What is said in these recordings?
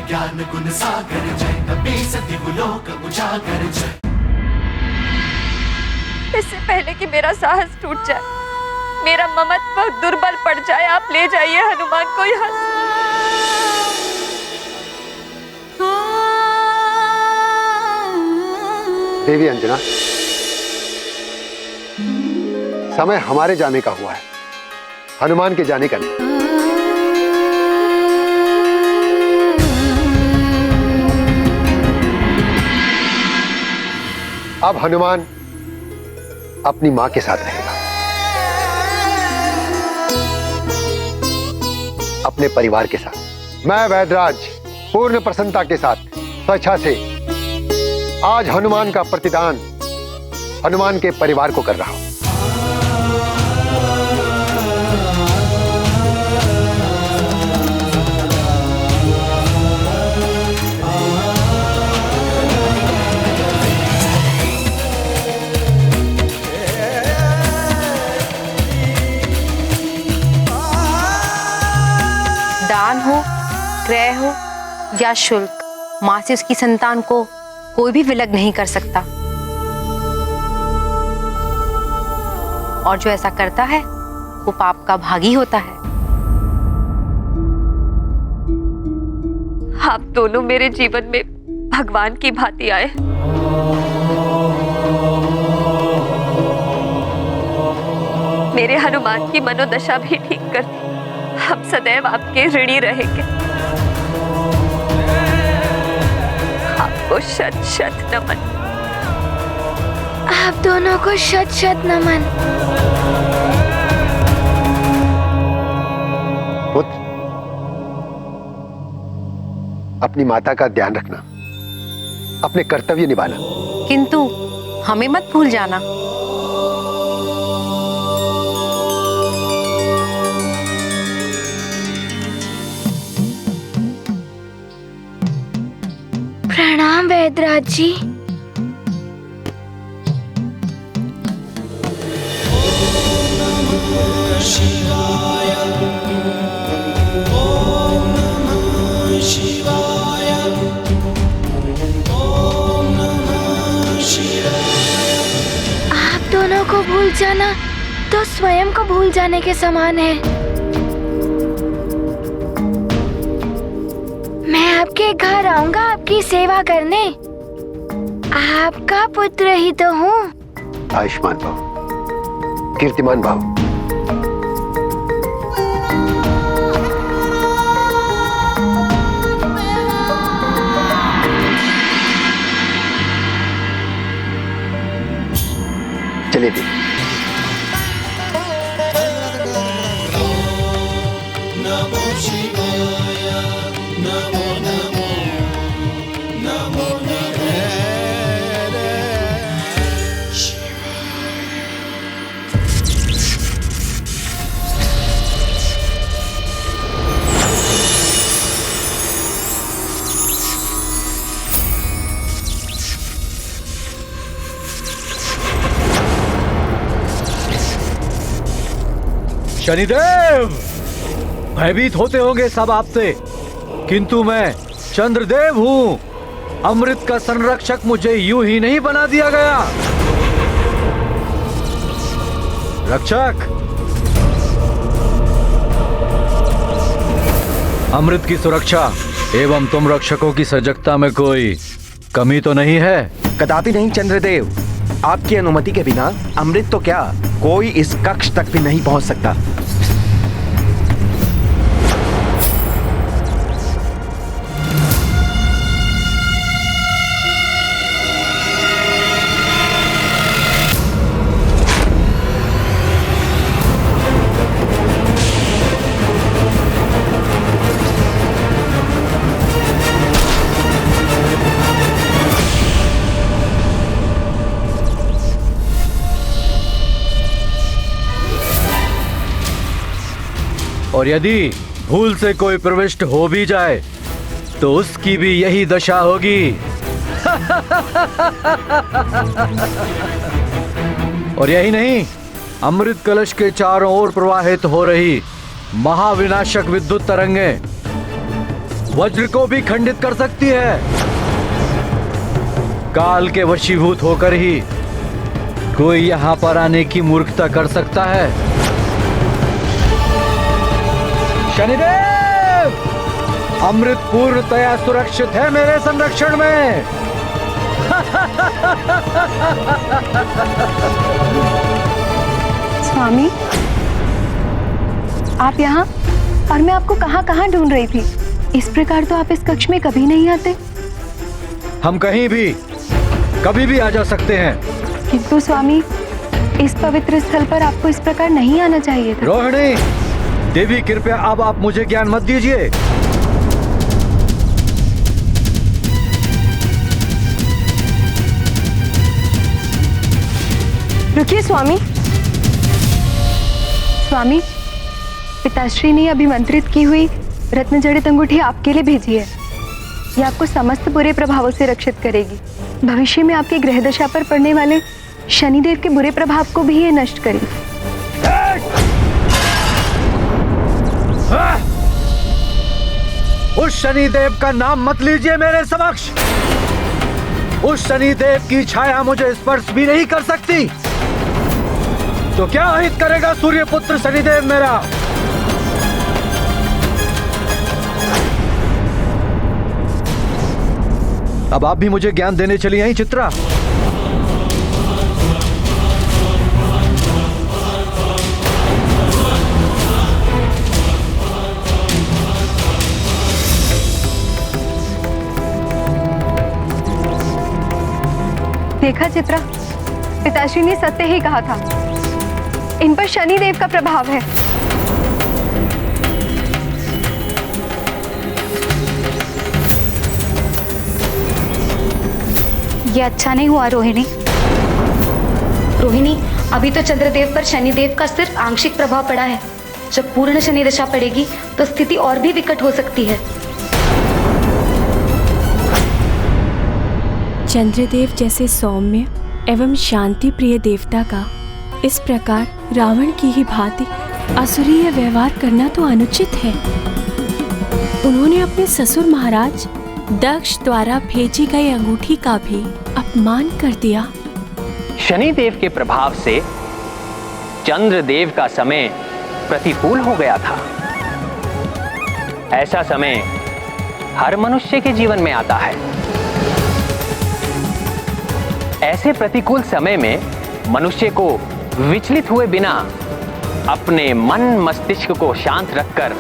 ज्ञान गुण सागर जय, कपीस दिवलोक उजागर जय। इससे पहले कि मेरा साहस टूट जाए, मेरा ममत्व दुर्बल पड़ जाए, आप ले जाइए हनुमान को यहाँ से। देवी अंजना, समय हमारे जाने का हुआ है, हनुमान के जाने का नहीं। अब हनुमान अपनी मां के साथ रहेगा, अपने परिवार के साथ। मैं वैदराज पूर्ण प्रसन्नता के साथ स्वेच्छा से आज हनुमान का प्रतिदान हनुमान के परिवार को कर रहा हूं। दान हो, क्रय हो या शुल्क, मां से उसकी संतान को कोई भी विलग नहीं कर सकता। और जो ऐसा करता है वो पाप का भागी होता है। आप दोनों मेरे जीवन में भगवान की भांति आए। मेरे हनुमान की मनोदशा भी ठीक कर दी। हम सदैव आपके ऋणी रहेंगे। आपको शत शत नमन। आप दोनों को शत शत नमन। पुत्र, अपनी माता का ध्यान रखना, अपने कर्तव्य निभाना। किंतु हमें मत भूल जाना। प्रणाम वैदराज जी। आप दोनों को भूल जाना तो स्वयं को भूल जाने के समान है। मैं आपके घर आऊंगा आपकी सेवा करने। आपका पुत्र ही तो हूँ। आयुष्मान भव, कीर्तिमान भव। चलिए दी। शनिदेव, भयभीत होते होंगे सब आपसे, किंतु मैं चंद्रदेव हूं। अमृत का संरक्षक मुझे यूं ही नहीं बना दिया गया। रक्षक, अमृत की सुरक्षा एवं तुम रक्षकों की सजगता में कोई कमी तो नहीं है? कदापि नहीं चंद्रदेव। आपकी अनुमति के बिना अमृत तो क्या, कोई इस कक्ष तक भी नहीं पहुंच सकता। और यदि भूल से कोई प्रविष्ट हो भी जाए तो उसकी भी यही दशा होगी। और यही नहीं, अमृत कलश के चारों ओर प्रवाहित हो रही महाविनाशक विद्युत तरंगें वज्र को भी खंडित कर सकती है। काल के वशीभूत होकर ही कोई यहाँ पर आने की मूर्खता कर सकता है। शनिदेव, अमृत पूर्णतया सुरक्षित है मेरे संरक्षण में। स्वामी, आप यहाँ, और मैं आपको कहाँ कहाँ ढूंढ रही थी। इस प्रकार तो आप इस कक्ष में कभी नहीं आते। हम कहीं भी कभी भी आ जा सकते हैं। किंतु स्वामी, इस पवित्र स्थल पर आपको इस प्रकार नहीं आना चाहिए था। रोहिणी देवी, कृपया अब आप मुझे ज्ञान मत दीजिए। रुकिए स्वामी। स्वामी, पिताश्री ने अभिमंत्रित की हुई रत्न जड़ित अंगूठी आपके लिए भेजी है। यह आपको समस्त बुरे प्रभावों से रक्षित करेगी। भविष्य में आपके ग्रह दशा पर पड़ने वाले शनिदेव के बुरे प्रभाव को भी ये नष्ट करेगी। उस शनिदेव का नाम मत लीजिए मेरे समक्ष। उस शनिदेव की छाया मुझे स्पर्श भी नहीं कर सकती। तो क्या हित करेगा सूर्यपुत्र शनिदेव मेरा? अब आप भी मुझे ज्ञान देने चली आई चित्रा। देखा चित्रा, पिताश्री ने सत्य ही कहा था। इन पर शनिदेव का प्रभाव है। ये अच्छा नहीं हुआ रोहिणी। रोहिणी, अभी तो चंद्रदेव पर शनिदेव का सिर्फ आंशिक प्रभाव पड़ा है। जब पूर्ण शनि दशा पड़ेगी तो स्थिति और भी विकट हो सकती है। चंद्रदेव जैसे सौम्य एवं शांति प्रिय देवता का इस प्रकार रावण की ही भांति असुरीय व्यवहार करना तो अनुचित है। उन्होंने अपने ससुर महाराज दक्ष द्वारा भेजी गई अंगूठी का भी अपमान कर दिया। शनिदेव के प्रभाव से चंद्रदेव का समय प्रतिकूल हो गया था। ऐसा समय हर मनुष्य के जीवन में आता है। ऐसे प्रतिकूल समय में मनुष्य को विचलित हुए बिना अपने मन मस्तिष्क को शांत रखकर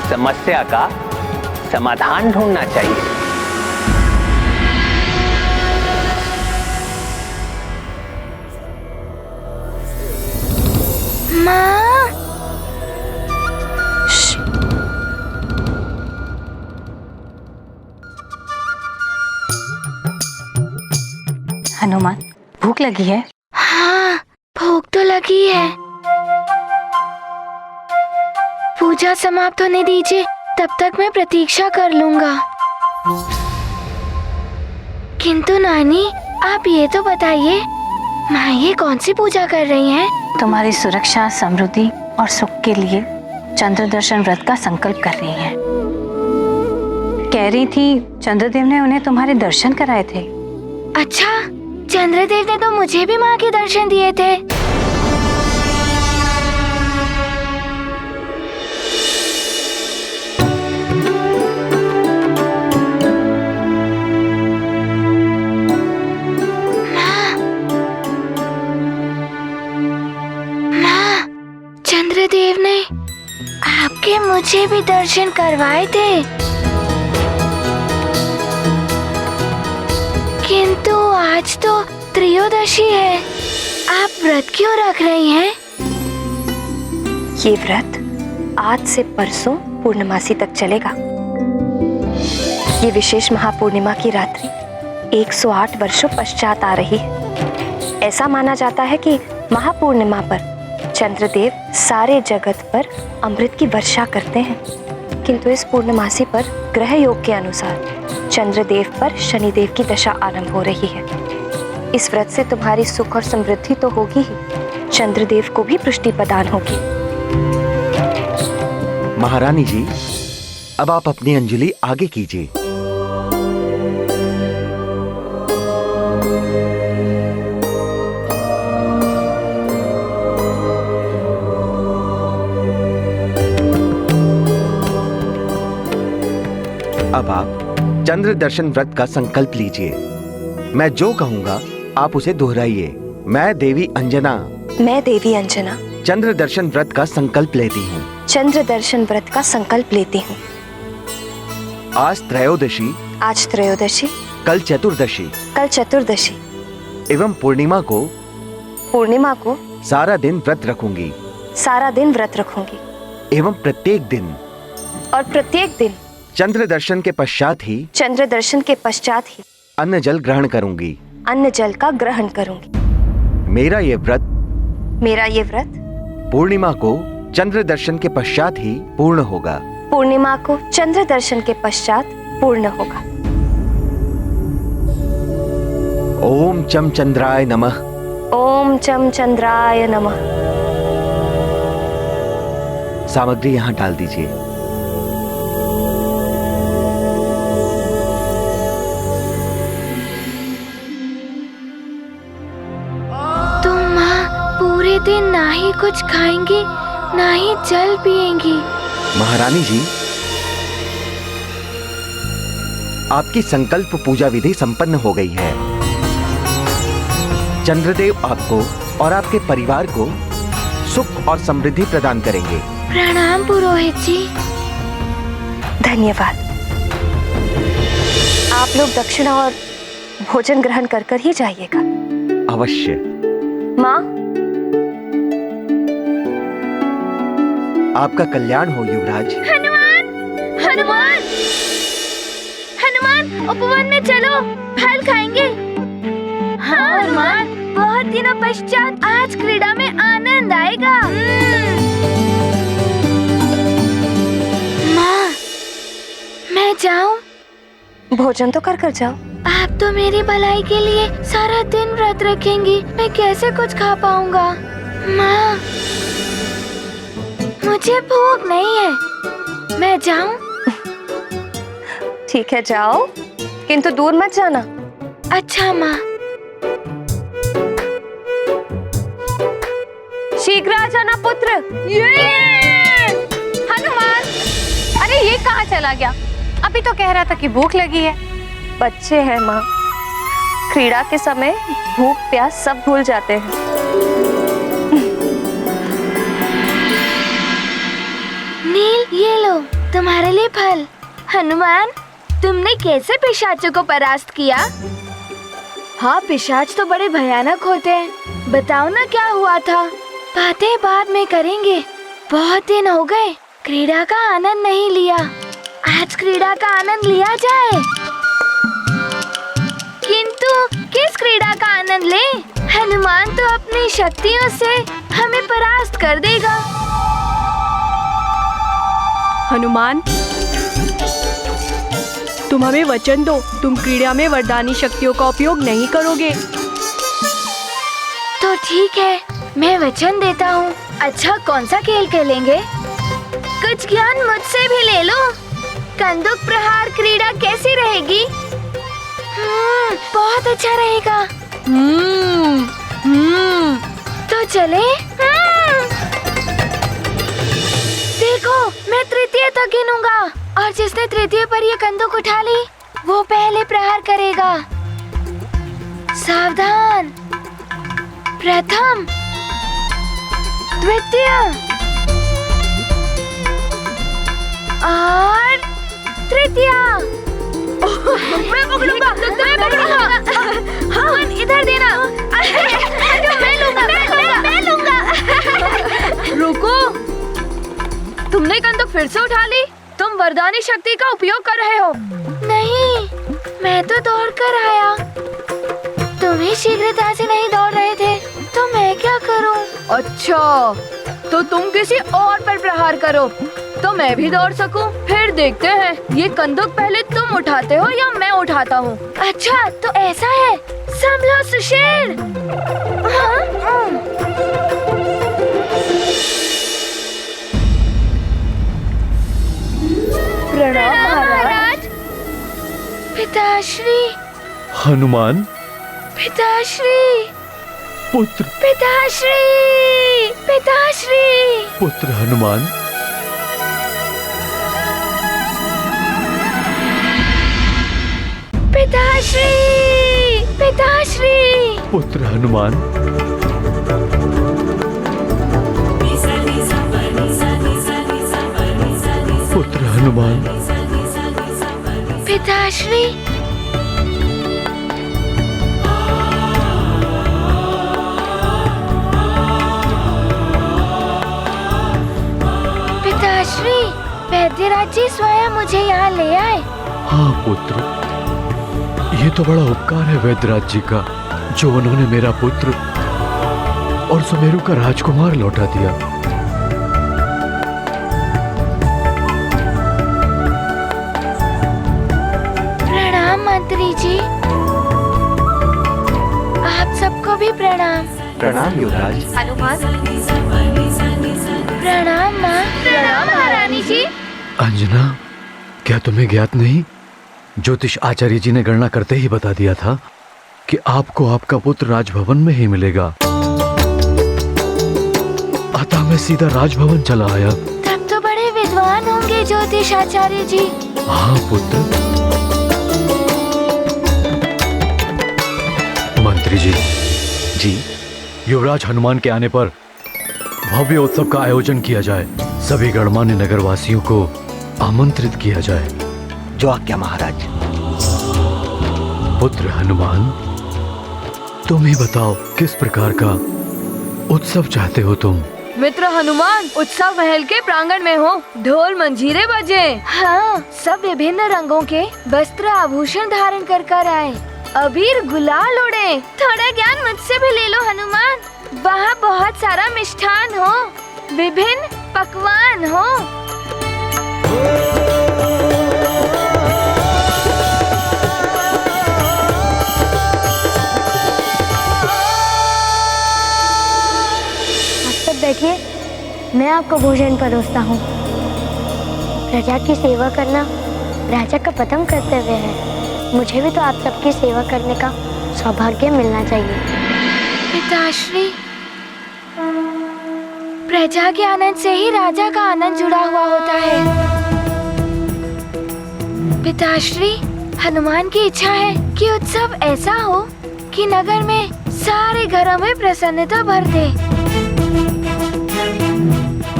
समस्या का समाधान ढूंढना चाहिए। माँ, हनुमान, भूख लगी है? हाँ, भूख तो लगी है। पूजा समाप्त होने दीजिए, तब तक मैं प्रतीक्षा कर लूंगा। किंतु नानी, आप ये तो बताइए, माँ ये कौन सी पूजा कर रही हैं? तुम्हारी सुरक्षा, समृद्धि और सुख के लिए चंद्र दर्शन व्रत का संकल्प कर रही हैं। कह रही थी चंद्रदेव ने उन्हें तुम्हारे दर्शन कराए थे। अच्छा, चंद्रदेव ने तो मुझे भी माँ के दर्शन दिए थे। माँ, चंद्रदेव ने आपके मुझे भी दर्शन करवाए थे। किंतु आज तो त्रयोदशी है, आप व्रत क्यों रख रही हैं? ये व्रत आज से परसों पूर्णमासी तक चलेगा। ये विशेष महापूर्णिमा की रात्रि 108 वर्षों पश्चात आ रही है। ऐसा माना जाता है कि महापूर्णिमा पर चंद्रदेव सारे जगत पर अमृत की वर्षा करते हैं, किंतु इस पूर्णमासी पर ग्रह योग के अनुसार चंद्रदेव पर शनिदेव की दशा आरंभ हो रही है। इस व्रत से तुम्हारी सुख और समृद्धि तो होगी ही, चंद्रदेव को भी पुष्टि प्रदान होगी। महारानी जी, अब आप अपनी अंजलि आगे कीजिए। अब आप चंद्र दर्शन व्रत का संकल्प लीजिए। मैं जो कहूंगा आप उसे दोहराइए। मैं देवी अंजना चंद्र दर्शन व्रत का संकल्प लेती हूँ। चंद्र दर्शन व्रत का संकल्प लेती हूँ। आज त्रयोदशी, कल चतुर्दशी एवं पूर्णिमा को सारा दिन व्रत रखूंगी। एवं प्रत्येक दिन चंद्र दर्शन के पश्चात ही अन्न जल ग्रहण करूंगी। मेरा ये व्रत पूर्णिमा को चंद्र दर्शन के पश्चात ही पूर्ण होगा। ओम चम चंद्राय नमः। सामग्री यहाँ डाल दीजिए। तुम माँ पूरे दिन ना ही कुछ खाएंगी ना ही जल पिएंगी। महारानी जी, आपकी संकल्प पूजा विधि संपन्न हो गई है। चंद्रदेव आपको और आपके परिवार को सुख और समृद्धि प्रदान करेंगे। प्रणाम पुरोहित जी। धन्यवाद। आप लोग दक्षिणा और भोजन ग्रहण कर ही जाइएगा। अवश्य। माँ, आपका कल्याण हो युवराज। हनुमान उपवन में चलो, फल खाएंगे। हाँ हनुमान, बहुत दिनों पश्चात आज क्रीड़ा में आनंद आएगा। माँ, मैं जाऊं? भोजन तो कर जाओ। आप तो मेरी भलाई के लिए सारा दिन व्रत रखेंगी, मैं कैसे कुछ खा पाऊंगा? माँ, मुझे भूख नहीं है, मैं जाऊं? ठीक है, जाओ, किंतु दूर मत जाना। अच्छा माँ। शीघ्र आ जाना पुत्र। हनुमान, अरे ये कहाँ चला गया? अभी तो कह रहा था कि भूख लगी है। बच्चे हैं माँ, क्रीड़ा के समय भूख प्यास सब भूल जाते हैं। नील, ये लो तुम्हारे लिए फल। हनुमान, तुमने कैसे पिशाचों को परास्त किया? हाँ, पिशाच तो बड़े भयानक होते हैं। बताओ ना क्या हुआ था? बातें बाद में करेंगे। बहुत दिन हो गए क्रीड़ा का आनंद नहीं लिया। आज क्रीड़ा का आनंद लिया जाए। किंतु किस क्रीड़ा का आनंद ले? हनुमान तो अपनी शक्तियों से हमें परास्त कर देगा। हनुमान, तुम हमें वचन दो, तुम क्रीड़ा में वरदानी शक्तियों का उपयोग नहीं करोगे। तो ठीक है, मैं वचन देता हूँ। अच्छा, कौन सा खेल खेलेंगे? कुछ ज्ञान मुझसे भी ले लो। कंदुक प्रहार क्रीड़ा कैसी रहेगी? बहुत अच्छा रहेगा। तो चले? देखो, मैं तृतीय तक गिनूंगा और जिसने तृतीय पर ये कंदुक उठा ली वो पहले प्रहार करेगा। सावधान। प्रथम, द्वितीय और तृतीय। मैं पकड़ूंगा, मैं पकड़ूंगा। हाँ, इधर देना। मैं लूंगा। रुको, तुमने कंदुक फिर से उठा ली? तुम वरदानी शक्ति का उपयोग कर रहे हो? नहीं, मैं तो दौड़ कर आया। तुम ही शीघ्रता से नहीं दौड़ रहे थे, तो मैं क्या करूं? अच्छा, तो तुम किसी और पर प्रहार करो तो मैं भी दौड़ सकूं। फिर देखते हैं ये कंदुक पहले तुम उठाते हो या मैं उठाता हूँ। अच्छा, तो ऐसा है। संभलो सुशेर। प्रणाम महाराज। पिताश्री, हनुमान पिताश्री, पुत्र पिताश्री, पिताश्री। पुत्र हनुमान, पिताश्री, पिताश्री। पुत्र हनुमान, पुत्र हनुमान, पिताश्री, पिताश्री, वैद्यराज जी स्वयं मुझे यहाँ ले आए। हाँ पुत्र, ये तो बड़ा उपकार है वैद्यराज जी का, जो उन्होंने मेरा पुत्र और सुमेरु का राजकुमार लौटा दिया। प्रणाम मंत्री जी। आप सबको भी प्रणाम। प्रणाम युवराज। हनुमान, प्रणाम माँ। प्रणाम महारानी जी। अंजना, क्या तुम्हें ज्ञात नहीं, ज्योतिष आचार्य जी ने गणना करते ही बता दिया था कि आपको आपका पुत्र राजभवन में ही मिलेगा। अतः मैं सीधा राजभवन चला आया। तब तो बड़े विद्वान होंगे ज्योतिष आचार्य जी। हाँ पुत्र। मंत्री जी, जी, युवराज हनुमान के आने पर भव्य उत्सव का आयोजन किया जाए। सभी गणमान्य नगरवासियों को आमंत्रित किया जाए। जो आज्ञा महाराज। पुत्र हनुमान, तुम ही बताओ किस प्रकार का उत्सव चाहते हो तुम? मित्र हनुमान, उत्सव महल के प्रांगण में हो, ढोल मंजीरे बजे। हाँ, सब विभिन्न रंगों के वस्त्र आभूषण धारण कर कर आए। अबीर गुलाल उड़े। थोड़ा ज्ञान मुझसे भी ले लो हनुमान। वहाँ बहुत सारा मिष्ठान हो, विभिन्न पकवान हो। बैठिए, मैं आपको भोजन परोसता हूँ। प्रजा की सेवा करना राजा का प्रथम कर्तव्य है। मुझे भी तो आप सबकी सेवा करने का सौभाग्य मिलना चाहिए। पिताश्री, प्रजा के आनंद से ही राजा का आनंद जुड़ा हुआ होता है। पिताश्री, हनुमान की इच्छा है कि उत्सव ऐसा हो कि नगर में सारे घरों में प्रसन्नता भर दे।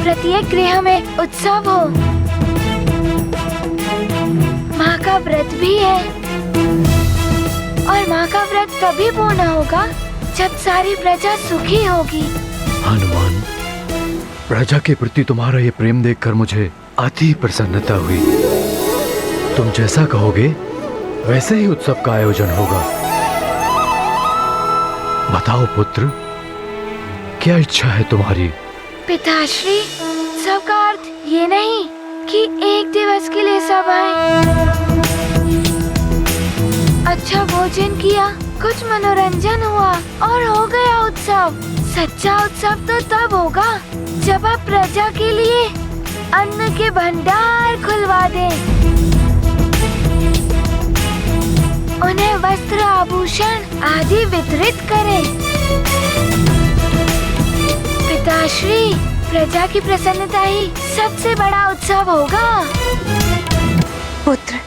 प्रत्येक गृह में उत्सव हो। माँ का व्रत भी है और माँ का व्रत तभी पूर्ण होगा जब सारी प्रजा सुखी होगी। हनुमान, प्रजा के प्रति तुम्हारा ये प्रेम देखकर मुझे अति प्रसन्नता हुई। तुम जैसा कहोगे वैसे ही उत्सव का आयोजन होगा। बताओ पुत्र, क्या इच्छा है तुम्हारी? पिताश्री, सबका अर्थ ये नहीं कि एक दिवस के लिए सब आए। अच्छा भोजन किया, कुछ मनोरंजन हुआ और हो गया उत्सव। सच्चा उत्सव तो तब होगा जब आप प्रजा के लिए अन्न के भंडार खुलवा दें, उन्हें वस्त्र आभूषण आदि वितरित करें। पिताश्री, प्रजा की प्रसन्नता ही सबसे बड़ा उत्सव होगा। पुत्र,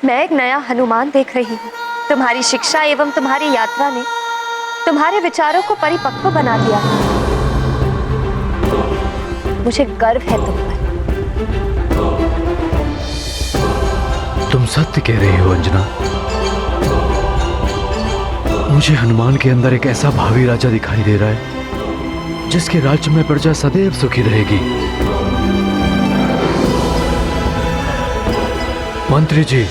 मैं एक नया हनुमान देख रही हूँ। तुम्हारी शिक्षा एवं तुम्हारी यात्रा ने तुम्हारे विचारों को परिपक्व बना दिया। मुझे गर्व है तुम पर। तुम सत्य कह रही हो अंजना। मुझे हनुमान के अंदर एक ऐसा भावी राजा दिखाई दे रहा है जिसके राज्य में प्रजा सदैव सुखी रहेगी। मंत्री जी,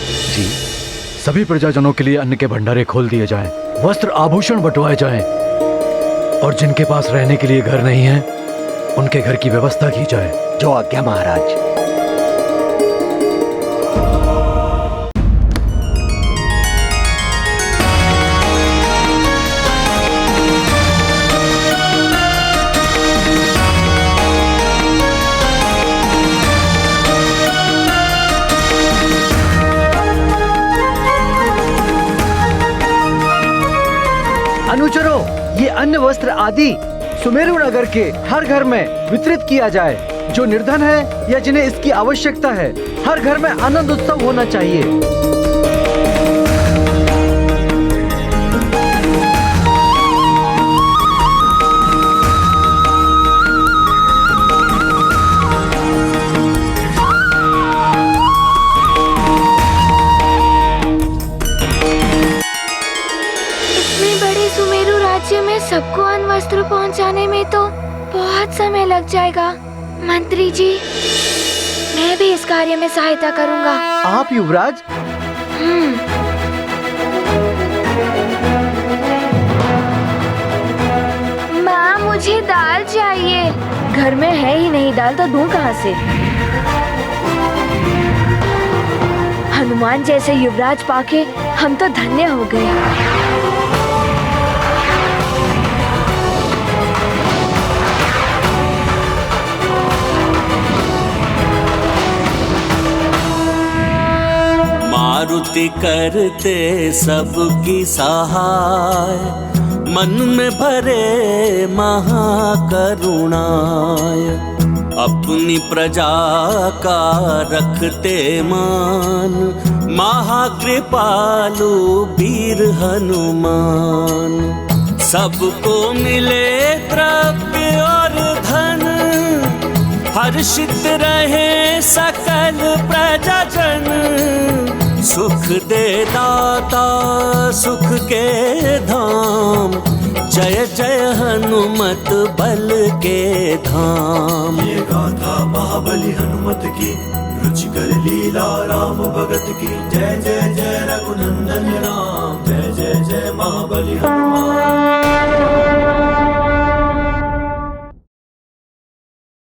सभी प्रजाजनों के लिए अन्न के भंडारे खोल दिए जाएं, वस्त्र आभूषण बंटवाए जाएं और जिनके पास रहने के लिए घर नहीं है उनके घर की व्यवस्था की जाए। जो आज्ञा महाराज। गुरुजनों, ये अन्न वस्त्र आदि सुमेरु नगर के हर घर में वितरित किया जाए। जो निर्धन है या जिन्हें इसकी आवश्यकता है, हर घर में आनंद उत्सव होना चाहिए। सबको अन्न वस्त्र पहुंचाने में तो बहुत समय लग जाएगा। मंत्री जी, मैं भी इस कार्य में सहायता करूंगा। आप युवराज? माँ, मुझे दाल चाहिए। घर में है ही नहीं दाल, तो दूं कहाँ से? हनुमान जैसे युवराज पाके हम तो धन्य हो गए। मारुति करते सबकी सहाय, मन में भरे महाकरुणाय। अपनी प्रजा का रखते मान, महाकृपालु वीर हनुमान। सबको मिले द्रव्य और धन, हर्षित रहे सकल प्रजाजन। सुख दे दाता सुख के धाम, जय जय हनुमत बल के धाम। ये गाथा महाबली हनुमत की, रुचिकर लीला राम भगत की। जय जय जय रघुनंदन राम, जय जय जय महाबली हनुमत।